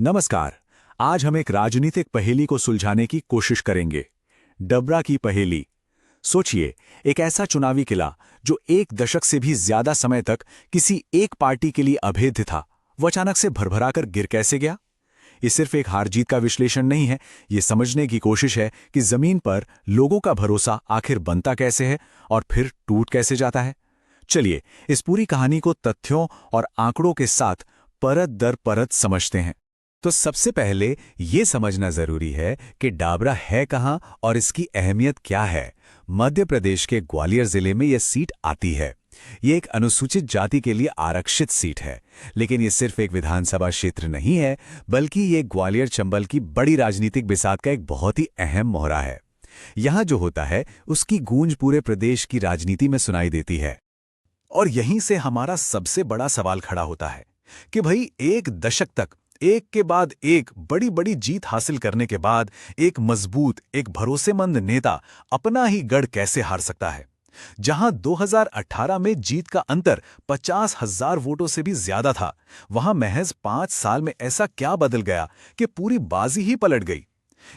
नमस्कार। आज हम एक राजनीतिक पहेली को सुलझाने की कोशिश करेंगे। डबरा की पहेली। सोचिए, एक ऐसा चुनावी किला जो एक दशक से भी ज्यादा समय तक किसी एक पार्टी के लिए अभेद्य था, वो अचानक से भरभराकर गिर कैसे गया? ये सिर्फ एक हार जीत का विश्लेषण नहीं है, ये समझने की कोशिश है कि जमीन पर लोगों का भरोसा आखिर बनता कैसे है और फिर टूट कैसे जाता है। चलिए, इस पूरी कहानी को तथ्यों और आंकड़ों के साथ परत दर परत समझते हैं। तो सबसे पहले ये समझना जरूरी है कि डाबरा है कहां और इसकी अहमियत क्या है। मध्य प्रदेश के ग्वालियर जिले में यह सीट आती है। ये एक अनुसूचित जाति के लिए आरक्षित सीट है, लेकिन ये सिर्फ एक विधानसभा क्षेत्र नहीं है, बल्कि ये ग्वालियर चंबल की बड़ी राजनीतिक बिसात का एक बहुत ही अहम मोहरा है। यहां जो होता है उसकी गूंज पूरे प्रदेश की राजनीति में सुनाई देती है। और यहीं से हमारा सबसे बड़ा सवाल खड़ा होता है कि भाई, एक दशक तक एक के बाद एक बड़ी बड़ी जीत हासिल करने के बाद एक मजबूत, एक भरोसेमंद नेता अपना ही गढ़ कैसे हार सकता है? जहां 2018 में जीत का अंतर 50,000 वोटों से भी ज्यादा था, वहां महज 5 साल में ऐसा क्या बदल गया कि पूरी बाजी ही पलट गई?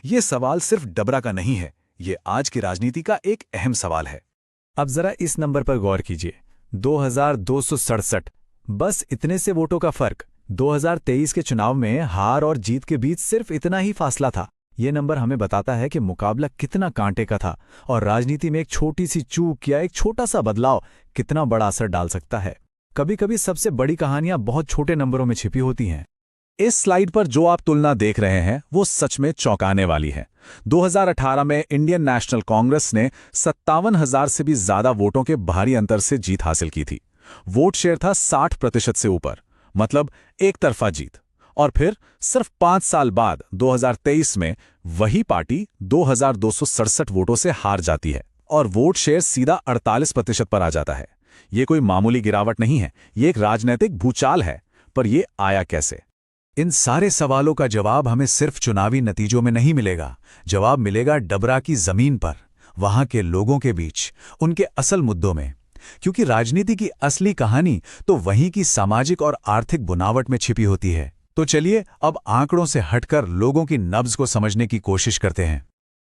ये सवाल सिर्फ डबरा का नहीं है, ये आज की राजनीति का एक अहम सवाल है। अब जरा इस नंबर पर गौर कीजिए, 2267। बस इतने से वोटों का फर्क। 2023 के चुनाव में हार और जीत के बीच सिर्फ इतना ही फासला था। ये नंबर हमें बताता है कि मुकाबला कितना कांटे का था और राजनीति में एक छोटी सी चूक या एक छोटा सा बदलाव कितना बड़ा असर डाल सकता है। कभी कभी सबसे बड़ी कहानियां बहुत छोटे नंबरों में छिपी होती हैं। इस स्लाइड पर जो आप तुलना देख रहे हैं वो सच में चौंकाने वाली है। 2018 में इंडियन नेशनल कांग्रेस ने 57,000 से भी ज्यादा वोटों के भारी अंतर से जीत हासिल की थी। वोट शेयर था 60% से ऊपर, मतलब एक तरफा जीत। और फिर सिर्फ 5 साल बाद 2023 में वही पार्टी 2,267 वोटों से हार जाती है और वोट शेयर सीधा 48% पर आ जाता है। ये कोई मामूली गिरावट नहीं है, ये एक राजनीतिक भूचाल है। पर यह आया कैसे? इन सारे सवालों का जवाब हमें सिर्फ चुनावी नतीजों में नहीं मिलेगा। जवाब मिलेगा डबरा की जमीन पर, वहां के लोगों के बीच, उनके असल मुद्दों में। क्योंकि राजनीति की असली कहानी तो वहीं की सामाजिक और आर्थिक बुनावट में छिपी होती है। तो चलिए अब आंकड़ों से हटकर लोगों की नब्ज को समझने की कोशिश करते हैं।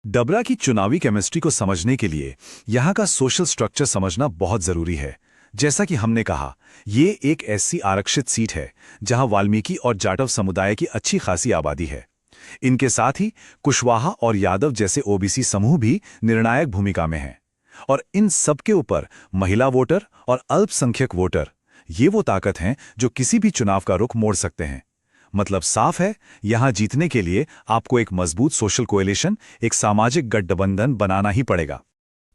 डबरा की चुनावी केमिस्ट्री को समझने के लिए यहां का सोशल स्ट्रक्चर समझना बहुत जरूरी है। जैसा कि हमने कहा, ये एक ऐसी आरक्षित सीट है जहां वाल्मीकि और जाटव समुदाय की अच्छी खासी आबादी है। इनके साथ ही कुशवाहा और यादव जैसे ओबीसी समूह भी निर्णायक भूमिका में हैं। और इन सबके ऊपर महिला वोटर और अल्पसंख्यक वोटर, ये वो ताकत हैं जो किसी भी चुनाव का रुख मोड़ सकते हैं। मतलब साफ है, यहां जीतने के लिए आपको एक मजबूत सोशल कोएलिशन, एक सामाजिक गठबंधन बनाना ही पड़ेगा।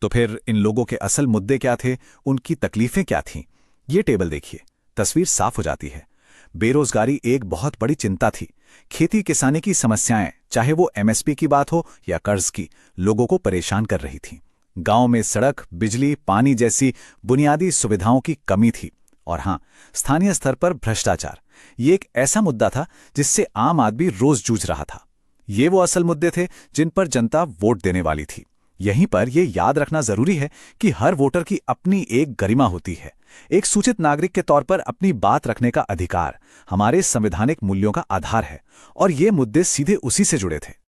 तो फिर इन लोगों के असल मुद्दे क्या थे, उनकी तकलीफें क्या थीं? ये टेबल देखिए, तस्वीर साफ हो जाती है। बेरोजगारी एक बहुत बड़ी चिंता थी। खेती किसानी की समस्याएं, चाहे वो एमएसपी की बात हो या कर्ज की, लोगों को परेशान कर रही थीं। गांव में सड़क, बिजली, पानी जैसी बुनियादी सुविधाओं की कमी थी। और हां, स्थानीय स्तर पर भ्रष्टाचार, ये एक ऐसा मुद्दा था जिससे आम आदमी रोज जूझ रहा था। ये वो असल मुद्दे थे जिन पर जनता वोट देने वाली थी। यहीं पर यह याद रखना जरूरी है कि हर वोटर की अपनी एक गरिमा होती है। एक सूचित नागरिक के तौर पर अपनी बात रखने का अधिकार हमारे संवैधानिक मूल्यों का आधार है, और ये मुद्दे सीधे उसी से जुड़े थे।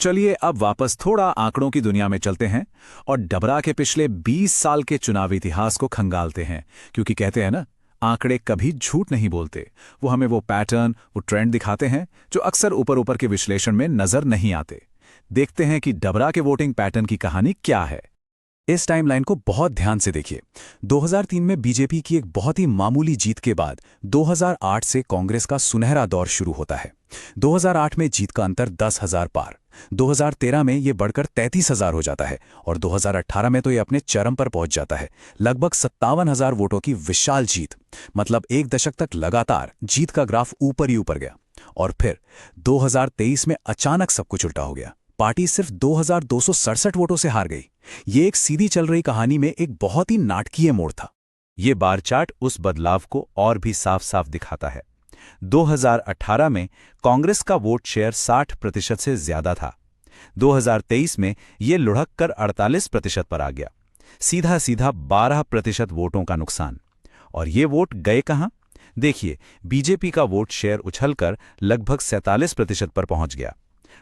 चलिए अब वापस थोड़ा आंकड़ों की दुनिया में चलते हैं और डबरा के पिछले 20 साल के चुनावी इतिहास को खंगालते हैं। क्योंकि कहते हैं ना, आंकड़े कभी झूठ नहीं बोलते। वो हमें वो पैटर्न, वो ट्रेंड दिखाते हैं जो अक्सर ऊपर ऊपर के विश्लेषण में नजर नहीं आते। देखते हैं कि डबरा के वोटिंग पैटर्न की कहानी क्या है। इस टाइमलाइन को बहुत ध्यान से देखिए। 2003 में बीजेपी की एक बहुत ही मामूली जीत के बाद 2008 से कांग्रेस का सुनहरा दौर शुरू होता है। 2008 में जीत का अंतर 10,000 पार। 2013 में ये बढ़कर 33,000 हो जाता है और 2018 में तो ये अपने चरम पर पहुंच जाता है। लगभग 57,000 वोटों की विशाल जीत। मतलब एक दशक तक लगातार जीत का ग्राफ ऊपर ही ऊपर गया। और फिर 2023 में अचानक सब कुछ उल्टा हो गया। पार्टी सिर्फ 2,267 वोटों से हार गई। ये एक सीधी चल रही कहानी में एक बहुत ही नाटकीय मोड़ था। ये बार चार्ट उस बदलाव को और भी साफ साफ दिखाता है। 2018 में कांग्रेस का वोट शेयर 60% से ज्यादा था। 2023 में ये लुढ़क कर 48% पर आ गया। सीधा सीधा 12% वोटों का नुकसान। और ये वोट गए कहां? देखिए, बीजेपी का वोट शेयर उछलकर लगभग 47% पर पहुंच गया।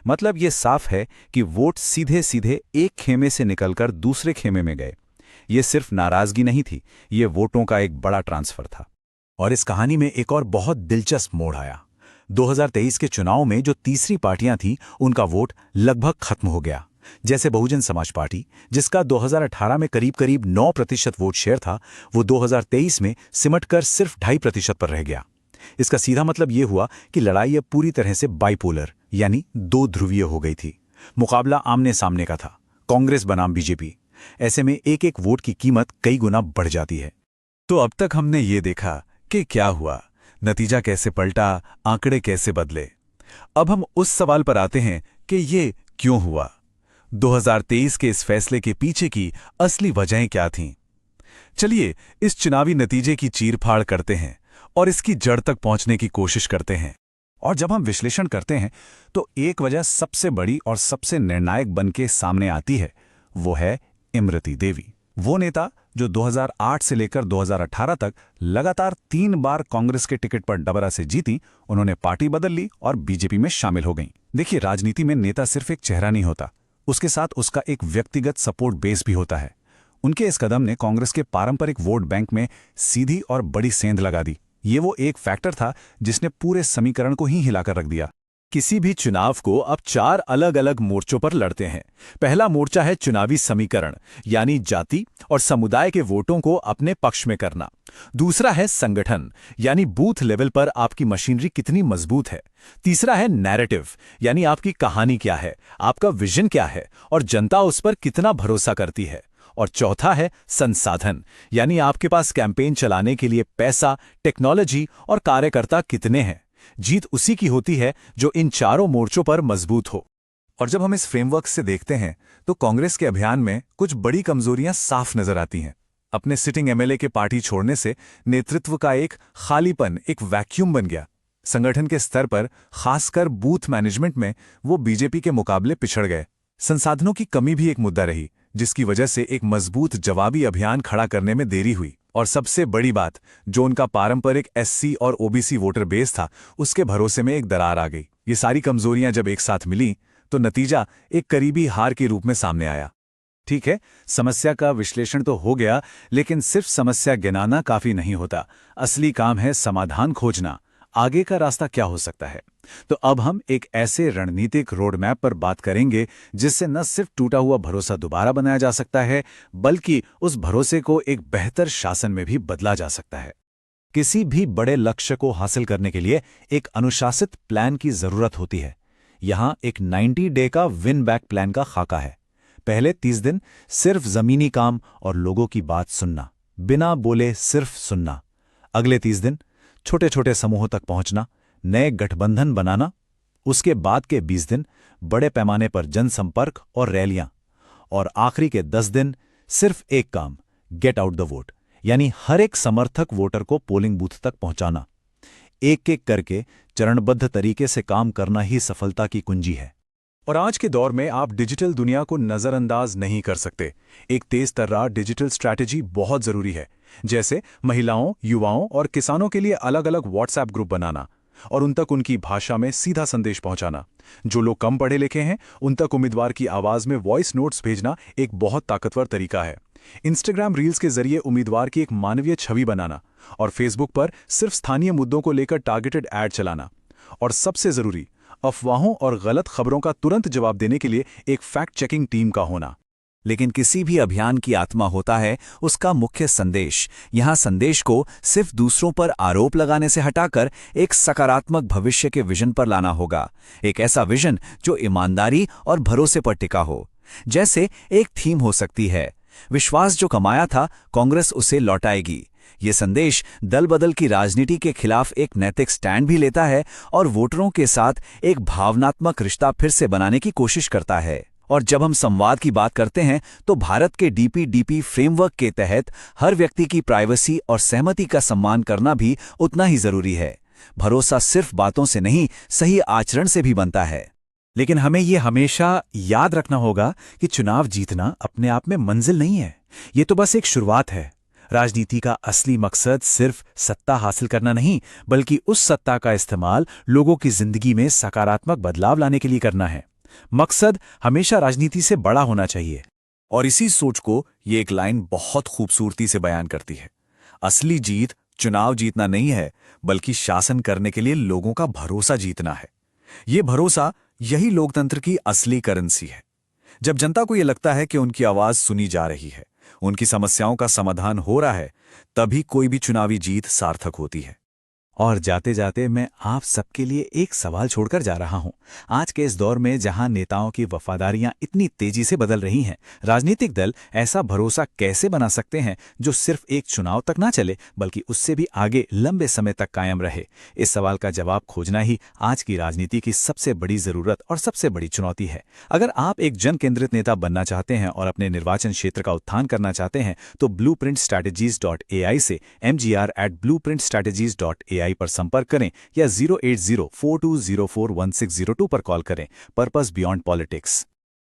मतलब ये साफ है कि वोट सीधे सीधे एक खेमे से निकलकर दूसरे खेमे में गए। ये सिर्फ नाराजगी नहीं थी, ये वोटों का एक बड़ा ट्रांसफर था। और इस कहानी में एक और बहुत दिलचस्प मोड़ आया। 2023 के चुनाव में जो तीसरी पार्टियां थीं, उनका वोट लगभग खत्म हो गया। जैसे बहुजन समाज पार्टी, जिसका 2018 में करीब करीब 9% वोट शेयर था, वो 2023 में सिमटकर सिर्फ 2.5% पर रह गया। इसका सीधा मतलब ये हुआ कि लड़ाई अब पूरी तरह से बाइपोलर यानी दो ध्रुवीय हो गई थी। मुकाबला आमने सामने का था, कांग्रेस बनाम बीजेपी। ऐसे में एक एक वोट की कीमत कई गुना बढ़ जाती है। तो अब तक हमने ये देखा कि क्या हुआ, नतीजा कैसे पलटा, आंकड़े कैसे बदले। अब हम उस सवाल पर आते हैं कि ये क्यों हुआ। 2023 के इस फैसले के पीछे की असली वजहें क्या थीं? चलिए इस चुनावी नतीजे की चीरफाड़ करते हैं और इसकी जड़ तक पहुंचने की कोशिश करते हैं। और जब हम विश्लेषण करते हैं तो एक वजह सबसे बड़ी और सबसे निर्णायक बन के सामने आती है, वो है इमरती देवी। वो नेता जो 2008 से लेकर 2018 तक लगातार 3 बार कांग्रेस के टिकट पर डबरा से जीती, उन्होंने पार्टी बदल ली और बीजेपी में शामिल हो गईं। देखिए, राजनीति में नेता सिर्फ एक चेहरा नहीं होता, उसके साथ उसका एक व्यक्तिगत सपोर्ट बेस भी होता है। उनके इस कदम ने कांग्रेस के पारंपरिक वोट बैंक में सीधी और बड़ी सेंध लगा दी। ये वो एक फैक्टर था जिसने पूरे समीकरण को ही हिलाकर रख दिया। किसी भी चुनाव को अब 4 अलग अलग मोर्चों पर लड़ते हैं। पहला मोर्चा है चुनावी समीकरण, यानी जाति और समुदाय के वोटों को अपने पक्ष में करना। दूसरा है संगठन, यानी बूथ लेवल पर आपकी मशीनरी कितनी मजबूत है। तीसरा है नैरेटिव, यानी आपकी कहानी क्या है, आपका विजन क्या है और जनता उस पर कितना भरोसा करती है। और चौथा है संसाधन, यानी आपके पास कैंपेन चलाने के लिए पैसा, टेक्नोलॉजी और कार्यकर्ता कितने हैं। जीत उसी की होती है जो इन चारों मोर्चों पर मजबूत हो। और जब हम इस फ्रेमवर्क से देखते हैं तो कांग्रेस के अभियान में कुछ बड़ी कमजोरियां साफ नजर आती हैं। अपने सिटिंग एमएलए के पार्टी छोड़ने से नेतृत्व का एक खालीपन, एक वैक्यूम बन गया। संगठन के स्तर पर, खासकर बूथ मैनेजमेंट में, वो बीजेपी के मुकाबले पिछड़ गए। संसाधनों की कमी भी एक मुद्दा रही, जिसकी वजह से एक मजबूत जवाबी अभियान खड़ा करने में देरी हुई। और सबसे बड़ी बात, जो उनका पारंपरिक एससी और ओबीसी वोटर बेस था, उसके भरोसे में एक दरार आ गई। ये सारी कमजोरियां जब एक साथ मिली तो नतीजा एक करीबी हार के रूप में सामने आया। ठीक है, समस्या का विश्लेषण तो हो गया, लेकिन सिर्फ समस्या गिनाना काफी नहीं होता। असली काम है समाधान खोजना। आगे का रास्ता क्या हो सकता है? तो अब हम एक ऐसे रणनीतिक रोड मैप पर बात करेंगे जिससे न सिर्फ टूटा हुआ भरोसा दोबारा बनाया जा सकता है, बल्कि उस भरोसे को एक बेहतर शासन में भी बदला जा सकता है। किसी भी बड़े लक्ष्य को हासिल करने के लिए एक अनुशासित प्लान की जरूरत होती है। यहां एक 90 डे का विन बैक प्लान का खाका है। पहले 30 दिन सिर्फ जमीनी काम और लोगों की बात सुनना, बिना बोले सिर्फ सुनना। अगले 30 दिन छोटे छोटे समूहों तक पहुंचना, नए गठबंधन बनाना। उसके बाद के 20 दिन बड़े पैमाने पर जनसंपर्क और रैलियां। और आखिरी के 10 दिन सिर्फ एक काम, गेट आउट द वोट, यानी हर एक समर्थक वोटर को पोलिंग बूथ तक पहुंचाना। एक एक करके चरणबद्ध तरीके से काम करना ही सफलता की कुंजी है। और आज के दौर में आप डिजिटल दुनिया को नजरअंदाज नहीं कर सकते। एक तेज तर्रार डिजिटल स्ट्रैटेजी बहुत जरूरी है, जैसे महिलाओं, युवाओं और किसानों के लिए अलग अलग व्हाट्सएप ग्रुप बनाना और उन तक उनकी भाषा में सीधा संदेश पहुंचाना। जो लोग कम पढ़े लिखे हैं, उन तक उम्मीदवार की आवाज में वॉइस नोट्स भेजना एक बहुत ताकतवर तरीका है। इंस्टाग्राम रील्स के जरिए उम्मीदवार की एक मानवीय छवि बनाना और फेसबुक पर सिर्फ स्थानीय मुद्दों को लेकर टारगेटेड ऐड चलाना। और सबसे जरूरी, अफवाहों और गलत खबरों का तुरंत जवाब देने के लिए एक फैक्ट चेकिंग टीम का होना। लेकिन किसी भी अभियान की आत्मा होता है उसका मुख्य संदेश। यहां संदेश को सिर्फ दूसरों पर आरोप लगाने से हटाकर एक सकारात्मक भविष्य के विजन पर लाना होगा। एक ऐसा विजन जो ईमानदारी और भरोसे पर टिका हो। जैसे एक थीम हो सकती है, विश्वास जो कमाया था कांग्रेस उसे लौटाएगी। ये संदेश दल बदल की राजनीति के खिलाफ एक नैतिक स्टैंड भी लेता है और वोटरों के साथ एक भावनात्मक रिश्ता फिर से बनाने की कोशिश करता है। और जब हम संवाद की बात करते हैं तो भारत के डीपीडीपी फ्रेमवर्क के तहत हर व्यक्ति की प्राइवेसी और सहमति का सम्मान करना भी उतना ही जरूरी है। भरोसा सिर्फ बातों से नहीं, सही आचरण से भी बनता है। लेकिन हमें यह हमेशा याद रखना होगा कि चुनाव जीतना अपने आप में मंजिल नहीं है। ये तो बस एक शुरुआत है। राजनीति का असली मकसद सिर्फ सत्ता हासिल करना नहीं, बल्कि उस सत्ता का इस्तेमाल लोगों की जिंदगी में सकारात्मक बदलाव लाने के लिए करना है। मकसद हमेशा राजनीति से बड़ा होना चाहिए। और इसी सोच को ये एक लाइन बहुत खूबसूरती से बयान करती है। असली जीत चुनाव जीतना नहीं है, बल्कि शासन करने के लिए लोगों का भरोसा जीतना है। ये भरोसा यही लोकतंत्र की असली करेंसी है। जब जनता को यह लगता है कि उनकी आवाज सुनी जा रही है, उनकी समस्याओं का समाधान हो रहा है, तभी कोई भी चुनावी जीत सार्थक होती है। और जाते जाते मैं आप सबके लिए एक सवाल छोड़कर जा रहा हूं। आज के इस दौर में जहां नेताओं की वफादारियां इतनी तेजी से बदल रही हैं, राजनीतिक दल ऐसा भरोसा कैसे बना सकते हैं जो सिर्फ एक चुनाव तक ना चले, बल्कि उससे भी आगे लंबे समय तक कायम रहे? इस सवाल का जवाब खोजना ही आज की राजनीति की सबसे बड़ी जरूरत और सबसे बड़ी चुनौती है। अगर आप एक जन केंद्रित नेता बनना चाहते हैं और अपने निर्वाचन क्षेत्र का उत्थान करना चाहते हैं, तो blueprintstrategies.ai से mgr@blueprintstrategies.ai पर संपर्क करें या 08042041602 पर कॉल करें। Purpose beyond politics.